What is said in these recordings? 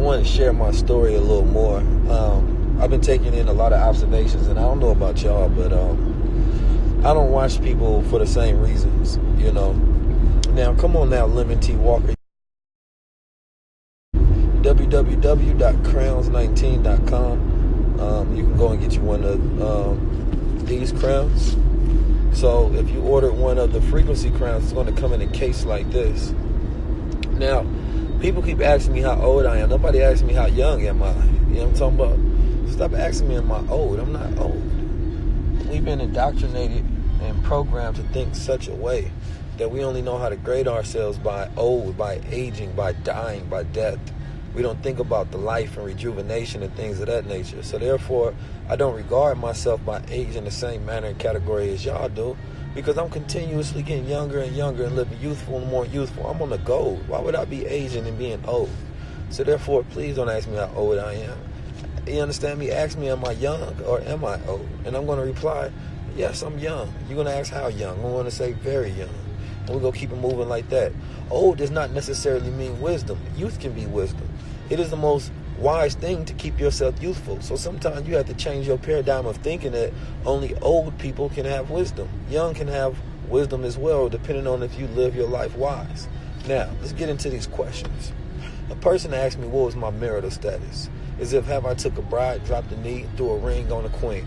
wanted to share my story a little more. I've been taking in a lot of observations, and I don't know about y'all, but I don't watch people for the same reasons, you know. Now, come on now, Lemon T. Walker. www.crowns19.com. You can go and get you one of these crowns. So if you order one of the frequency crowns, it's going to come in a case like this. Now, people keep asking me how old I am. Nobody asks me how young am I. You know what I'm talking about? Stop asking me am I old. I'm not old. We've been indoctrinated and programmed to think such a way that we only know how to grade ourselves by old, by aging, by dying, by death. We don't think about the life and rejuvenation and things of that nature. So therefore, I don't regard myself by age in the same manner and category as y'all do, because I'm continuously getting younger and younger and living youthful and more youthful. I'm on the gold. Why would I be aging and being old? So therefore, please don't ask me how old I am. You understand me? Ask me, am I young or am I old? And I'm going to reply, yes, I'm young. You're going to ask how young. I'm going to say very young. And we're going to keep it moving like that. Old does not necessarily mean wisdom. Youth can be wisdom. It is the most wise thing to keep yourself youthful. So sometimes you have to change your paradigm of thinking that only old people can have wisdom. Young can have wisdom as well, depending on if you live your life wise. Now, let's get into these questions. A person asked me what was my marital status. As if have I took a bride, dropped a knee, threw a ring on a queen.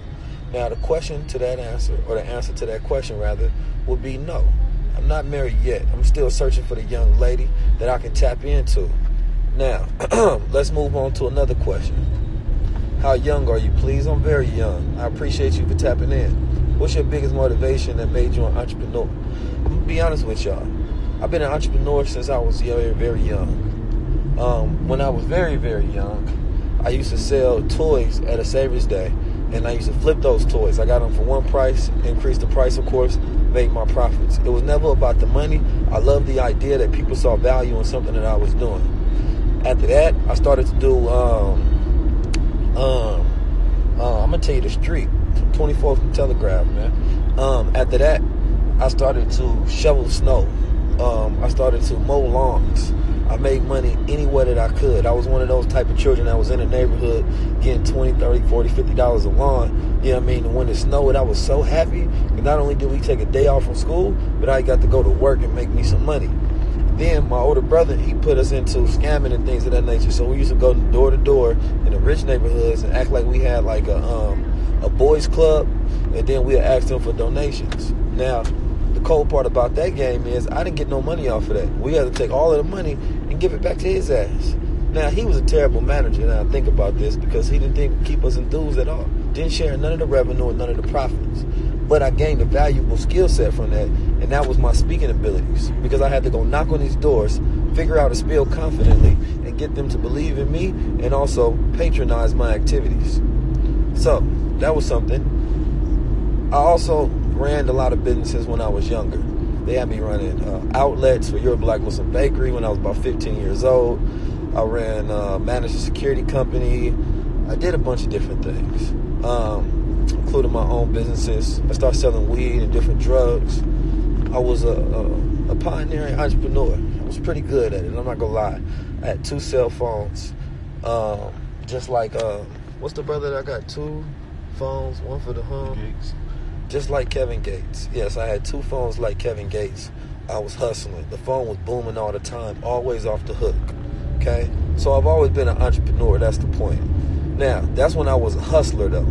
Now, the question to that answer, or the answer to that question rather, would be no. I'm not married yet. I'm still searching for the young lady that I can tap into. Now, let's move on to another question. How young are you, please? I'm very young. I appreciate you for tapping in. What's your biggest motivation that made you an entrepreneur? I'm going to be honest with y'all. I've been an entrepreneur since I was very, very young. When I was very, very young, I used to sell toys at a Savers Day, and I used to flip those toys. I got them for one price, increased the price, of course, made my profits. It was never about the money. I loved the idea that people saw value in something that I was doing. After that, I started to do, I'm going to tell you the street, 24th and Telegraph, man. After that, I started to shovel snow. I started to mow lawns. I made money anywhere that I could. I was one of those type of children that was in the neighborhood getting $20, $30, $40, $50 a lawn. You know what I mean? And when it snowed, I was so happy. And not only did we take a day off from school, but I got to go to work and make me some money. Then my older brother, he put us into scamming and things of that nature. So we used to go door to door in the rich neighborhoods and act like we had like a boys club, and then we'd ask them for donations. Now, the cold part about that game is I didn't get no money off of that. We had to take all of the money and give it back to his ass. Now, he was a terrible manager, now I think about this, because he didn't keep us enthused at all. Didn't share none of the revenue and none of the profits. But I gained a valuable skill set from that, and that was my speaking abilities, because I had to go knock on these doors, figure out a spiel confidently, and get them to believe in me, and also patronize my activities. So, that was something. I also ran a lot of businesses when I was younger. They had me running outlets for Your Black Muslim Bakery when I was about 15 years old. I ran managed a security company. I did a bunch of different things, including my own businesses. I started selling weed and different drugs. I was a pioneering entrepreneur. I was pretty good at it, I'm not gonna lie. I had 2 cell phones, just like what's the brother that I got 2 phones, one for the home. Gates. Just like Kevin Gates. Yes, I had 2 phones like Kevin Gates. I was hustling. The phone was booming all the time, always off the hook. Okay? So I've always been an entrepreneur. That's the point. Now, that's when I was a hustler, though.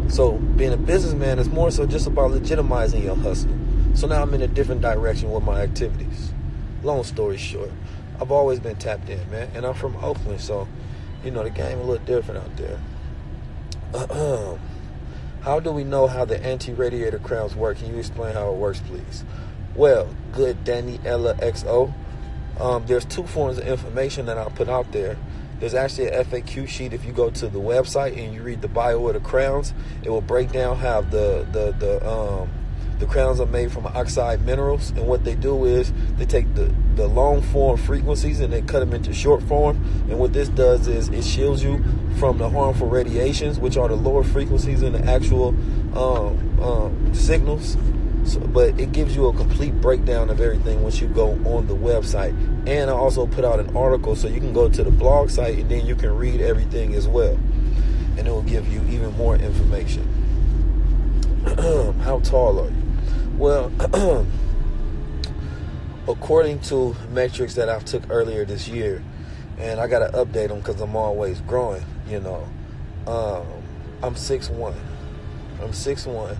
So being a businessman is more so just about legitimizing your hustle. So now I'm in a different direction with my activities. Long story short, I've always been tapped in, man. And I'm from Oakland, so, you know, the game a little different out there. How do we know how the anti-radiator crowns work? Can you explain how it works, please? Well, good Danny Ella XO. There's 2 forms of information that I'll put out there. There's actually a FAQ sheet. If you go to the website and you read the bio of the crowns, it will break down how the crowns are made from oxide minerals. And what they do is they take the long form frequencies and they cut them into short form. And what this does is it shields you from the harmful radiations, which are the lower frequencies in the actual signals. So, but it gives you a complete breakdown of everything once you go on the website. And I also put out an article so you can go to the blog site and then you can read everything as well. And it will give you even more information. How tall are you? Well, according to metrics that I took earlier this year, and I got to update them because I'm always growing, I'm 6'1". I'm 6'1",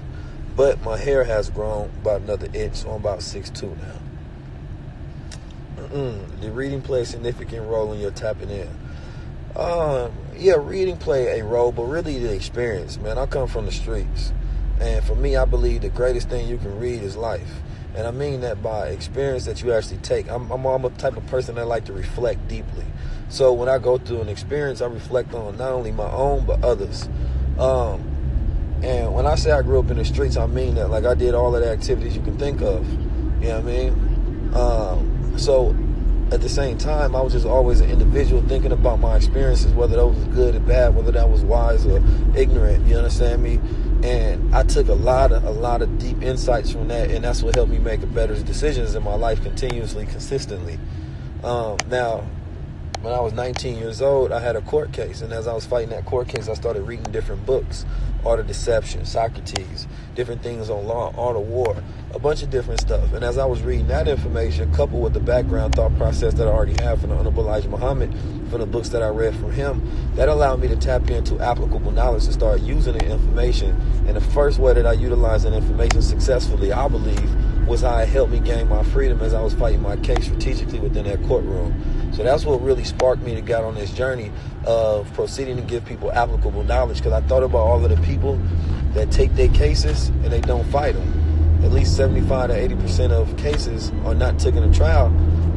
but my hair has grown about another inch, so I'm about 6'2" now. Did reading play a significant role in your tapping in? Yeah, reading play a role, but really the experience, man. I come from the streets. And for me, I believe the greatest thing you can read is life. And I mean that by experience that you actually take. I'm a type of person that like to reflect deeply. So when I go through an experience, I reflect on not only my own, but others. And when I say I grew up in the streets, I mean that. Like, I did all of the activities you can think of. You know what I mean? So at the same time, I was just always an individual thinking about my experiences, whether that was good or bad, whether that was wise or ignorant. You understand me? And I took a lot of deep insights from that, and that's what helped me make better decisions in my life continuously, consistently. Now, when I was 19 years old, I had a court case, and as I was fighting that court case, I started reading different books, Art of Deception, Socrates, different things on law, Art of War, a bunch of different stuff. And as I was reading that information, coupled with the background thought process that I already have from the Honorable Elijah Muhammad, from the books that I read from him, that allowed me to tap into applicable knowledge and start using the information. And the first way that I utilized that information successfully, I believe, was how it helped me gain my freedom as I was fighting my case strategically within that courtroom. So that's what really sparked me to get on this journey of proceeding to give people applicable knowledge, because I thought about all of the people that take their cases and they don't fight them. At least 75 to 80% of cases are not taken to trial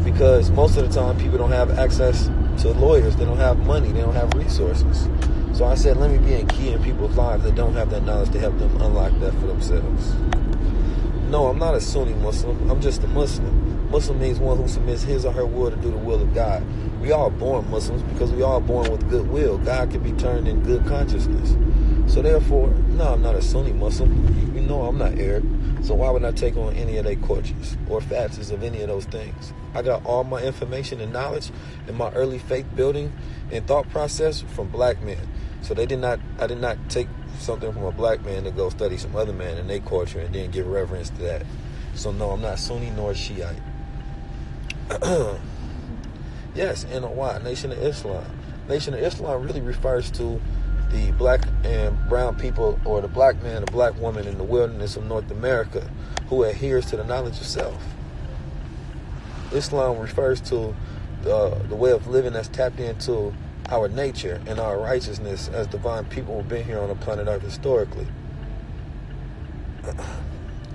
because most of the time people don't have access to lawyers. They don't have money. They don't have resources. So I said, let me be a key in people's lives that don't have that knowledge to help them unlock that for themselves. No, I'm not a Sunni Muslim. I'm just a Muslim. Muslim means one who submits his or her will to do the will of God. We all born Muslims because we all born with good will. God can be turned in good consciousness. So therefore, no, I'm not a Sunni Muslim. You know I'm not Arab. So why would I take on any of their courses or fads of any of those things? I got all my information and knowledge in my early faith building and thought process from black men. So I did not take something from a black man to go study some other man in their culture and then give reverence to that. So no, I'm not Sunni nor Shiite. Yes, NOI, Nation of Islam. Nation of Islam really refers to the black and brown people, or the black man, the black woman in the wilderness of North America who adheres to the knowledge of self. Islam refers to the way of living that's tapped into our nature and our righteousness as divine people who've been here on the planet Earth historically.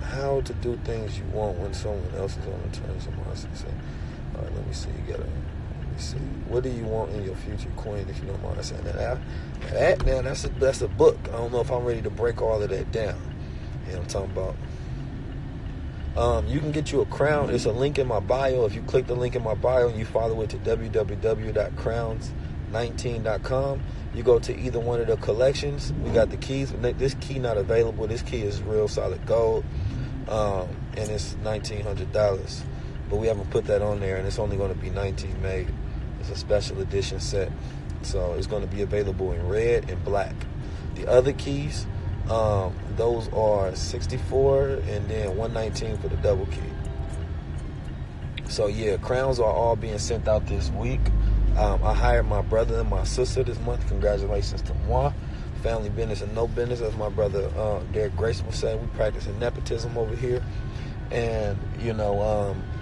How to do things you want when someone else is on the terms of mercy. All right, let me see. Let me see. What do you want in your future, Queen? If you don't mind saying that. That's a book. I don't know if I'm ready to break all of that down. You know what I'm talking about? You can get you a crown. It's a link in my bio. If you click the link in my bio and you follow it to www.crowns19.com, you go to either one of the collections. We got the keys. This key not available. This key is real solid gold, and it's $1,900. But we haven't put that on there, and it's only going to be 19 made. It's a special edition set, so it's going to be available in red and black. The other keys, those are 64 and then 119 for the double key. So yeah, crowns are all being sent out this week. I hired my brother and my sister this month. Congratulations to moi. Family business and no business, as my brother Derek Grayson was saying. We practicing nepotism over here, and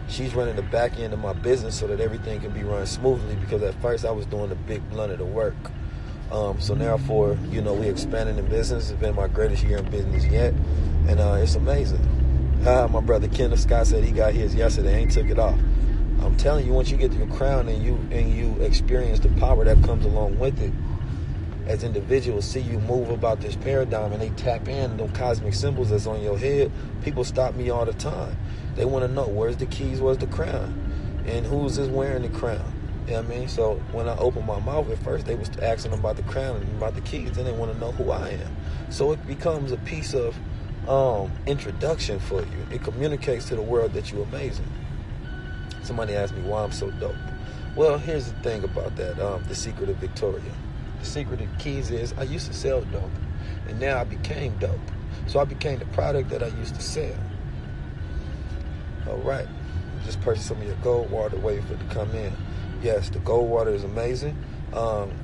she's running the back end of my business so that everything can be run smoothly, because at first I was doing the big blunt of the work. So therefore, we expanding the business. It's been my greatest year in business yet, and it's amazing. My brother Kenneth Scott said he got his yesterday, ain't took it off. I'm telling you, once you get your crown and you experience the power that comes along with it, as individuals see you move about this paradigm and they tap in those cosmic symbols that's on your head, people stop me all the time. They want to know, where's the keys, where's the crown? And who's this wearing the crown? You know what I mean? So when I opened my mouth at first, they was asking about the crown and about the keys. Then they want to know who I am. So it becomes a piece of introduction for you. It communicates to the world that you're amazing. Somebody asked me why I'm so dope. Well, here's the thing about that, the secret of Victoria. The secret of keys is I used to sell dope, and now I became dope. So I became the product that I used to sell. All right. Just purchase some of your gold water, waiting for it to come in. Yes, the gold water is amazing.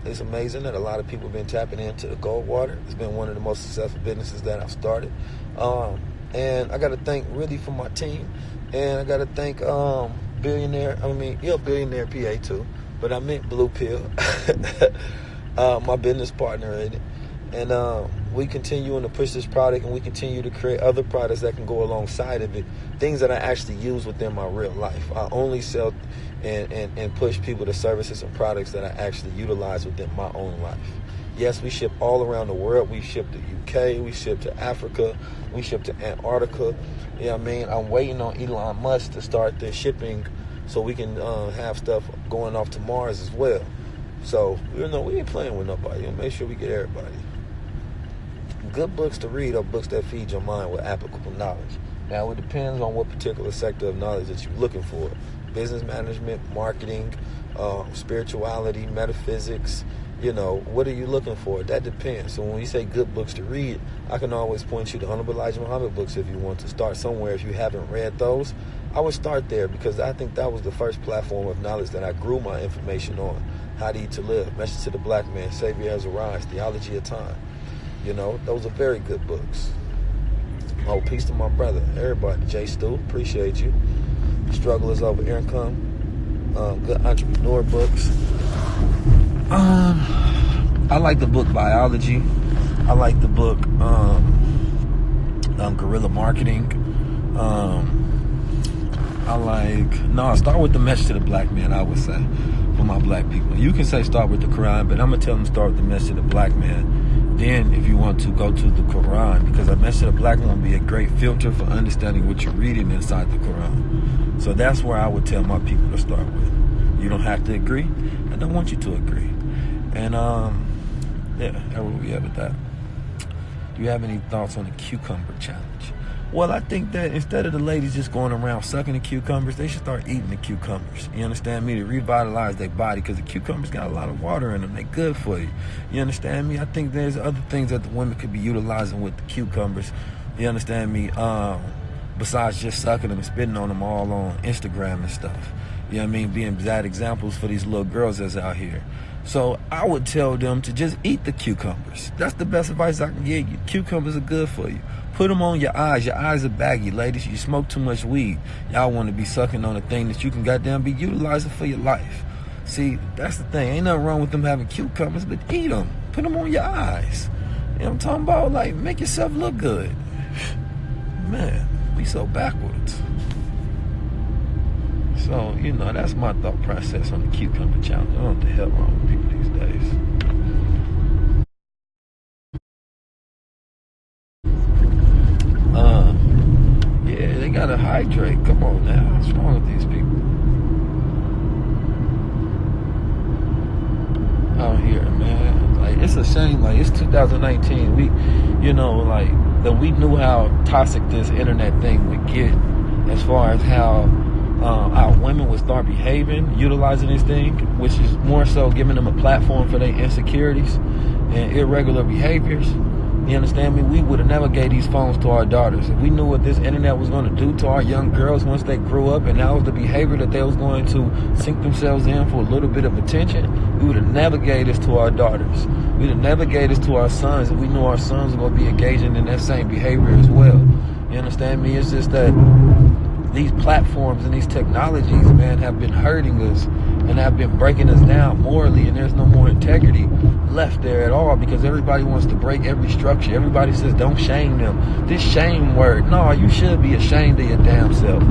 It's amazing that a lot of people have been tapping into the gold water. It's been one of the most successful businesses that I've started. And I got to thank really for my team. And I got to thank Billionaire PA too. But I meant Blue Pill, my business partner in it. And we continue to push this product, and we continue to create other products that can go alongside of it, things that I actually use within my real life. I only sell and push people to services and products that I actually utilize within my own life. Yes, we ship all around the world. We ship to UK, we ship to Africa, we ship to Antarctica. You know what I mean? I'm waiting on Elon Musk to start the shipping so we can have stuff going off to Mars as well. So, we ain't playing with nobody. We'll make sure we get everybody. Good books to read are books that feed your mind with applicable knowledge. Now, it depends on what particular sector of knowledge that you're looking for. Business management, marketing, spirituality, metaphysics. What are you looking for? That depends. So when we say good books to read, I can always point you to Honorable Elijah Muhammad books if you want to start somewhere. If you haven't read those, I would start there because I think that was the first platform of knowledge that I grew my information on. How to Eat to Live, Message to the Black Man, Savior Has Arise, Theology of Time. Those are very good books. Oh, peace to my brother, everybody. Jay Stu, appreciate you. Struggle is Over Income. Good entrepreneur books. I like the book Biology. I like the book Guerrilla Marketing. I start with the Message to the Black Man, I would say, for my black people. You can say start with the Quran, but I'm going to tell them start with the Message to the Black Man. Then, if you want to, go to the Quran, because a Message to the Black Man will be a great filter for understanding what you're reading inside the Quran. So that's where I would tell my people to start with. You don't have to agree. I don't want you to agree. And, that's where we have with that. Do you have any thoughts on the cucumber challenge? Well, I think that instead of the ladies just going around sucking the cucumbers, they should start eating the cucumbers. You understand me? To revitalize their body, because the cucumbers got a lot of water in them. They're good for you. You understand me? I think there's other things that the women could be utilizing with the cucumbers. You understand me? Besides just sucking them and spitting on them all on Instagram and stuff. You know what I mean? Being bad examples for these little girls that's out here. So I would tell them to just eat the cucumbers. That's the best advice I can give you. Cucumbers are good for you. Put them on your eyes. Your eyes are baggy. Ladies, you smoke too much weed. Y'all want to be sucking on a thing that you can goddamn be utilizing for your life. See, that's the thing. Ain't nothing wrong with them having cucumbers, but eat them. Put them on your eyes. You know what I'm talking about? Like, make yourself look good. Man, we so backwards. So, that's my thought process on the cucumber challenge. I don't know what the hell wrong with people these days. Yeah, they gotta hydrate. Come on now. What's wrong with these people? Out here, man. Like, it's a shame. Like, it's 2019. We knew how toxic this internet thing would get as far as how our women would start behaving, utilizing this thing, which is more so giving them a platform for their insecurities and irregular behaviors. You understand me? We would have never gave these phones to our daughters. If we knew what this internet was going to do to our young girls once they grew up, and that was the behavior that they was going to sink themselves in for a little bit of attention, we would have never gave this to our daughters. We'd have never gave this to our sons, and we knew our sons were going to be engaging in that same behavior as well. You understand me? It's just that these platforms and these technologies, man, have been hurting us and have been breaking us down morally, and there's no more integrity left there at all, because everybody wants to break every structure. Everybody says don't shame them. This shame word, no, you should be ashamed of your damn self.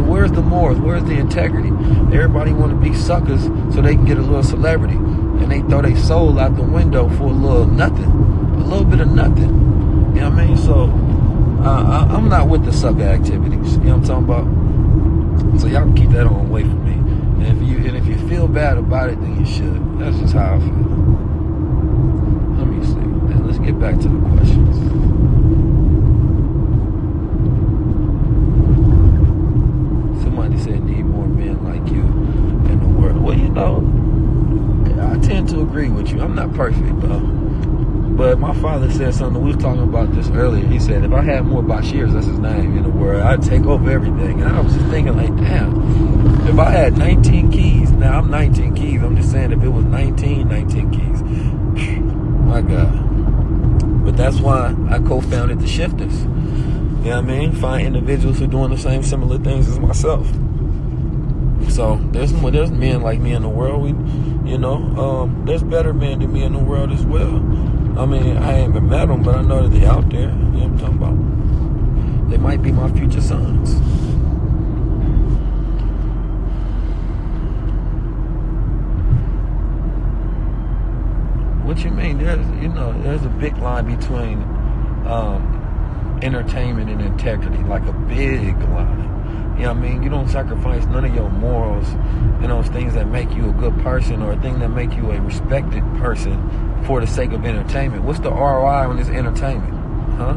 Where's the morals? Where's the integrity? Everybody want to be suckers so they can get a little celebrity, and they throw their soul out the window for a little nothing, a little bit of nothing. You know what I mean? So I'm not with the sucker activities. You know what I'm talking about? So y'all can keep that on away from me. And if you feel bad about it, then you should. That's just how I feel. Let me see. And let's get back to the questions. Well, I tend to agree with you. I'm not perfect, though. But my father said something. We was talking about this earlier. He said, if I had more Bashirs, that's his name, in the world, I'd take over everything. And I was just thinking, like, damn, if I had 19 keys, now I'm 19 keys. I'm just saying, if it was 19 keys, my God. But that's why I co-founded the Shifters. You know what I mean? Find individuals who are doing the same similar things as myself. So there's men like me in the world. There's better men than me in the world as well. I mean, I ain't even met them, but I know that they out there. You know what I'm talking about? They might be my future sons. What you mean? There's a big line between entertainment and integrity, like a big line. You know what I mean? You don't sacrifice none of your morals and those things that make you a good person or a thing that make you a respected person for the sake of entertainment. What's the ROI on this entertainment? Huh?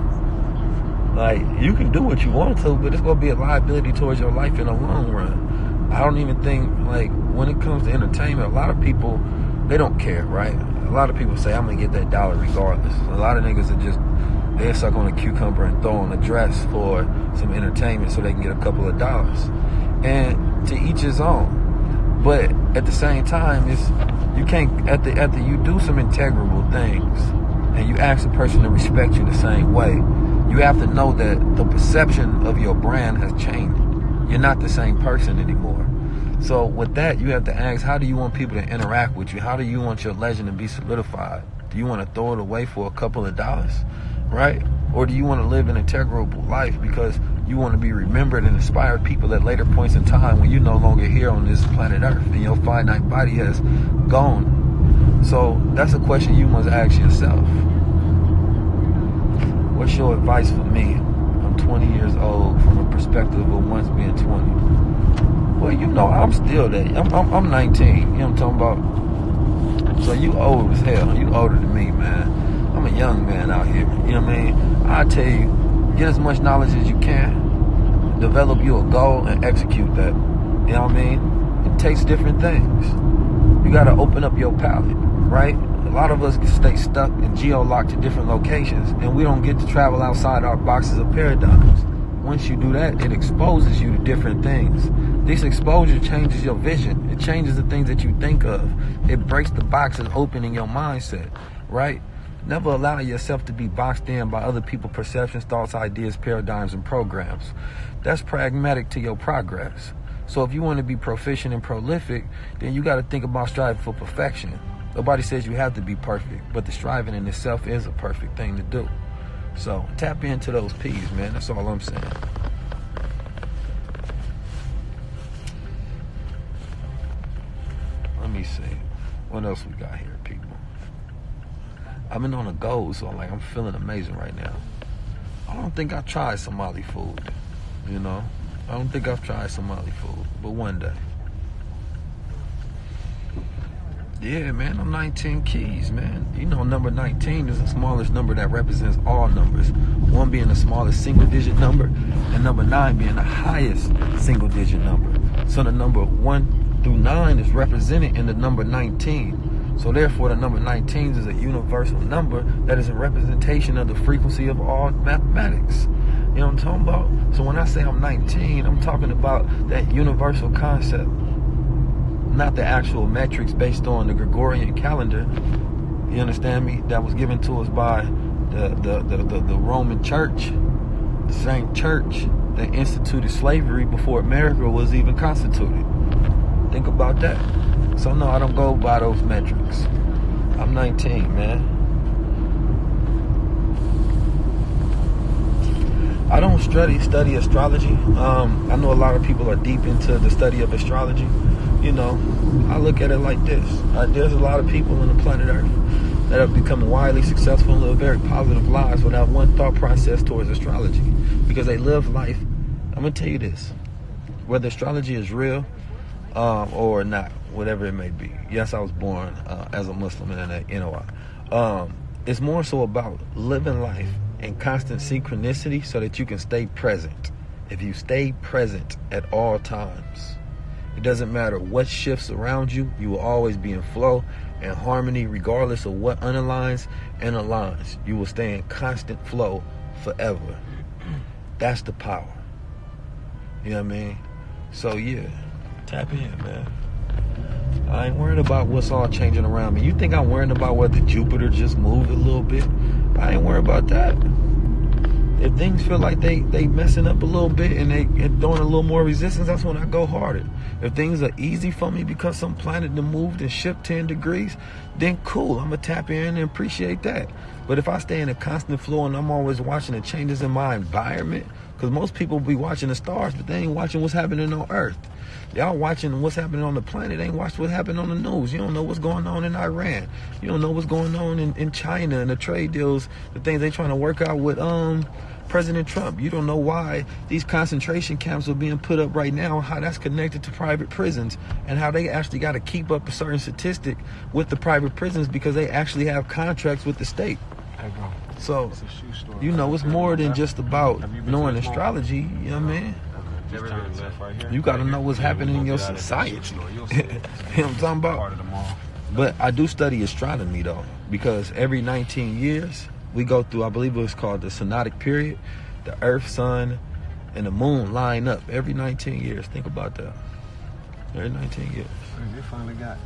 Like, you can do what you want to, but it's going to be a liability towards your life in the long run. I don't even think, like, when it comes to entertainment, a lot of people, they don't care, right? A lot of people say, I'm going to get that dollar regardless. A lot of niggas are just, they'll suck on a cucumber and throw on a dress for some entertainment so they can get a couple of dollars. And to each his own. But at the same time, you can't, after you do some integrable things and you ask a person to respect you the same way, you have to know that the perception of your brand has changed. You're not the same person anymore. So with that, you have to ask, how do you want people to interact with you? How do you want your legend to be solidified? Do you want to throw it away for a couple of dollars? Right? Or do you want to live an integrable life because you want to be remembered and inspire people at later points in time when you're no longer here on this planet Earth and your finite body has gone? So that's a question you must ask yourself. What's your advice for me? I'm 20 years old from a perspective of once being 20. Well, I'm still there. I'm 19. You know what I'm talking about? So you old as hell. You older than me, man. I'm a young man out here. You know what I mean? I tell you, get as much knowledge as you can. Develop you a goal and execute that. You know what I mean? It takes different things. You got to open up your palette, right? A lot of us stay stuck and geo-locked to different locations, and we don't get to travel outside our boxes of paradigms. Once you do that, it exposes you to different things. This exposure changes your vision. It changes the things that you think of. It breaks the boxes open in your mindset, right? Never allow yourself to be boxed in by other people's perceptions, thoughts, ideas, paradigms, and programs. That's pragmatic to your progress. So if you want to be proficient and prolific, then you got to think about striving for perfection. Nobody says you have to be perfect, but the striving in itself is a perfect thing to do. So tap into those P's, man. That's all I'm saying. Let me see. What else we got here, people? I've been on a go, so I'm feeling amazing right now. I don't think I've tried Somali food, I don't think I've tried Somali food, but one day. Yeah, man, I'm 19 keys, man. Number 19 is the smallest number that represents all numbers. 1 being the smallest single-digit number, and number 9 being the highest single-digit number. So the number 1 through 9 is represented in the number 19. So therefore, the number 19 is a universal number that is a representation of the frequency of all mathematics. You know what I'm talking about? So when I say I'm 19, I'm talking about that universal concept, not the actual metrics based on the Gregorian calendar. You understand me? That was given to us by the Roman Church, the same church that instituted slavery before America was even constituted. Think about that. So no, I don't go by those metrics. I'm 19, man. I don't study astrology. I know a lot of people are deep into the study of astrology. I look at it like this. There's a lot of people on the planet Earth that have become widely successful and live very positive lives without one thought process towards astrology. Because they live life. I'm going to tell you this. Whether astrology is real or not, whatever it may be. Yes, I was born as a Muslim in the NOI. It's more so about living life in constant synchronicity so that you can stay present. If you stay present at all times, It doesn't matter what shifts around you. You will always be in flow and harmony regardless of what unaligns and aligns. You will stay in constant flow forever. That's the power. You know what I mean? So yeah, tap in, man. I ain't worried about what's all changing around me. You think I'm worried about whether Jupiter just moved a little bit? I ain't worried about that. If things feel like they messing up a little bit and they doing a little more resistance, that's when I go harder. If things are easy for me because some planet done moved and shift 10 degrees, then cool, I'm going to tap in and appreciate that. But if I stay in a constant flow and I'm always watching the changes in my environment, because most people be watching the stars, but they ain't watching what's happening on Earth. Y'all watching what's happening on the planet, ain't watching what's happening on the news. You don't know what's going on in Iran. You don't know what's going on in China and the trade deals, the things they trying to work out with President Trump. You don't know why these concentration camps are being put up right now, how that's connected to private prisons, and how they actually got to keep up a certain statistic with the private prisons because they actually have contracts with the state. Hey, bro. So, you know, it's more than just about knowing astrology, you know what I mean? You got to know what's happening in your society. You know what I'm talking about? But I do study astronomy, though, because every 19 years, we go through, I believe it was called the synodic period. The Earth, Sun, and the Moon line up every 19 years. Think about that. Every 19 years. They finally got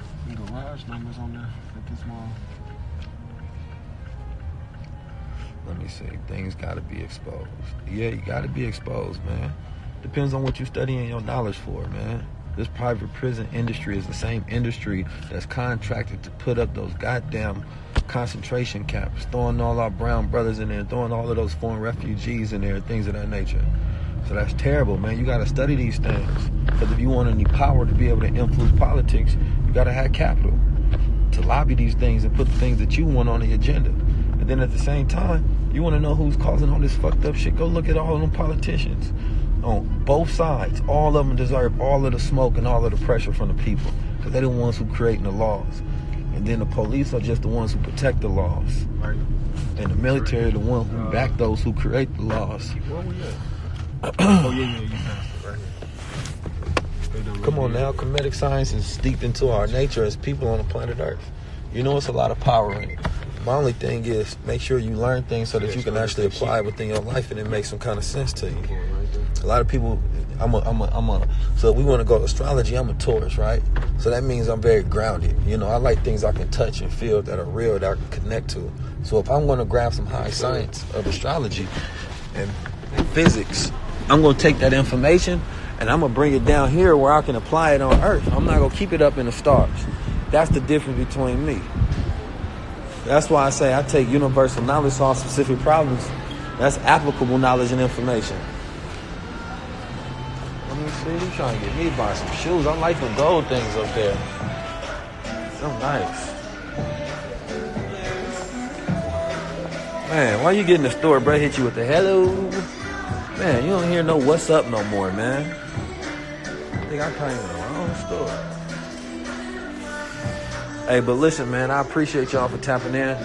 garage numbers on there at this mall. Let me see. Things got to be exposed. Yeah, you got to be exposed, man. Depends on what you're studying your knowledge for, man. This private prison industry is the same industry that's contracted to put up those goddamn concentration camps, throwing all our brown brothers in there, throwing all of those foreign refugees in there, things of that nature. So that's terrible, man. You got to study these things. Because if you want any power to be able to influence politics, you got to have capital to lobby these things and put the things that you want on the agenda. And then at the same time, you want to know who's causing all this fucked up shit, go look at all of them politicians. On both sides, all of them deserve all of the smoke and all of the pressure from the people. Because they're the ones who creating the laws. And then the police are just the ones who protect the laws. Right. And the military are the ones who back those who create the laws. Where we at? Oh, yeah, you passed it right here. Come on now, comedic science is steeped into our nature as people on the planet Earth. You know it's a lot of power in it. My only thing is make sure you learn things so that you can actually apply it within your life and it makes some kind of sense to you. A lot of people, so we want to go to astrology, I'm a Taurus, right? So that means I'm very grounded. You know, I like things I can touch and feel that are real, that I can connect to. So if I'm going to grab some high science of astrology and physics, I'm going to take that information and I'm going to bring it down here where I can apply it on Earth. I'm not going to keep it up in the stars. That's the difference between me. That's why I say I take universal knowledge, solve specific problems. That's applicable knowledge and information. Let me see, you trying to get me to buy some shoes. I like the gold things up there. So nice. Man, why you get in the store, bro? Hit you with the hello. Man, you don't hear no what's up no more, man. I think I came in the wrong store. Hey, but listen, man, I appreciate y'all for tapping in.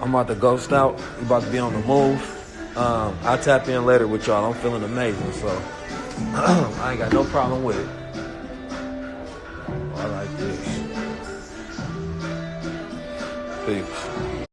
I'm about to ghost out. We about to be on the move. I'll tap in later with y'all. I'm feeling amazing, so I ain't got no problem with it. I like this. Peace.